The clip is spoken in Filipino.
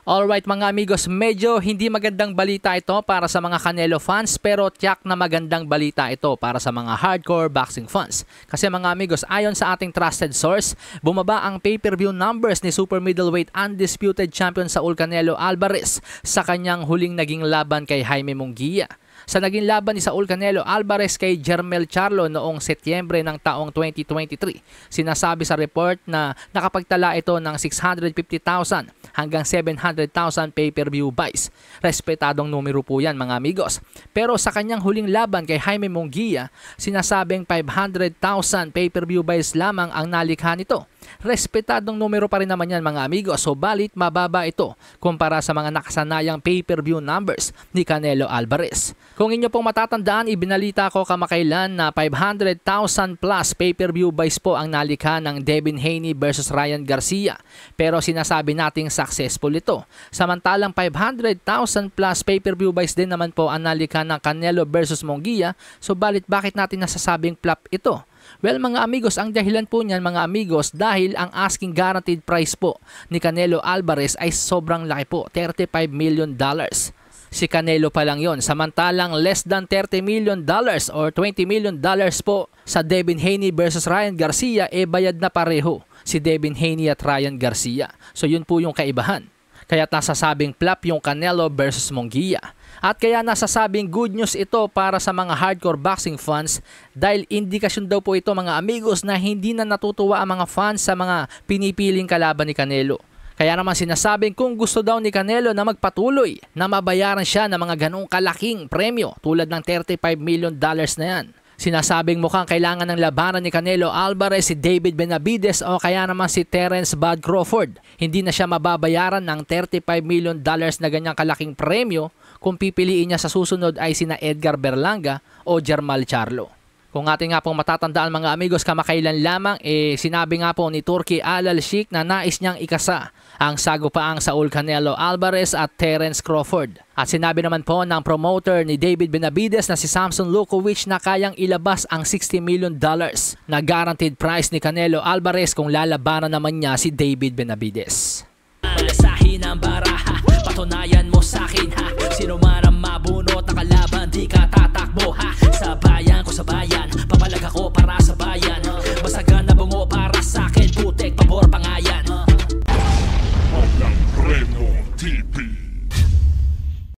Alright mga amigos, medyo hindi magandang balita ito para sa mga Canelo fans pero tiyak na magandang balita ito para sa mga hardcore boxing fans. Kasi mga amigos, ayon sa ating trusted source, bumaba ang pay-per-view numbers ni super middleweight undisputed champion Saul Canelo Alvarez sa kanyang huling naging laban kay Jaime Munguia. Sa naging laban ni Saul Canelo Alvarez kay Jermell Charlo noong Setyembre ng taong 2023, sinasabi sa report na nakapagtala ito ng 650,000 hanggang 700,000 pay-per-view buys. Respetadong numero po yan mga amigos. Pero sa kanyang huling laban kay Jaime Munguia, sinasabing 500,000 pay-per-view buys lamang ang nalikha nito. Respetadong numero pa rin naman yan mga amigos, so balit mababa ito kumpara sa mga nakasanayang pay-per-view numbers ni Canelo Alvarez. Kung inyo pong matatandaan, ibinalita ko kamakailan na 500,000 plus pay-per-view buys po ang nalikha ng Devin Haney versus Ryan Garcia, pero sinasabi nating successful ito. Samantalang 500,000 plus pay-per-view buys din naman po ang nalikha ng Canelo versus Munguia, so balit bakit natin nasasabing flop ito? Well mga amigos, ang dahilan po niyan mga amigos dahil ang asking guaranteed price po ni Canelo Alvarez ay sobrang laki po, $35 million. Si Canelo pa lang yon, samantalang less than $30 million or $20 million po sa Devin Haney versus Ryan Garcia, bayad na pareho si Devin Haney at Ryan Garcia. So yun po yung kaibahan. Kaya nasasabing flop yung Canelo versus Munguia. At kaya nasasabing good news ito para sa mga hardcore boxing fans dahil indikasyon daw po ito mga amigos na hindi na natutuwa ang mga fans sa mga pinipiling kalaban ni Canelo. Kaya naman sinasabing kung gusto daw ni Canelo na magpatuloy na mabayaran siya ng mga ganong kalaking premyo tulad ng $35 million na yan. Sinasabing mukhang kailangan ng labanan ni Canelo Alvarez si David Benavidez o kaya naman si Terence Bud Crawford. Hindi na siya mababayaran ng $35 million na ganyang kalaking premyo kung pipiliin niya sa susunod ay sina Edgar Berlanga o Jermell Charlo. Kung ating nga pong matatandaan mga amigos, kamakailan lamang sinabi nga po ni Turki Al Sheikh na nais niyang ikasa ang sagupaang Saul Canelo Alvarez at Terence Crawford. At sinabi naman po ng promoter ni David Benavidez na si Samson Lukowich na kayang ilabas ang $60 million na guaranteed price ni Canelo Alvarez kung lalabanan naman niya si David Benavidez. Sahin ang baraha, patunayan mo sa akin ha. Sino man ang mabunot na kalaban, di ka tatakbo ha.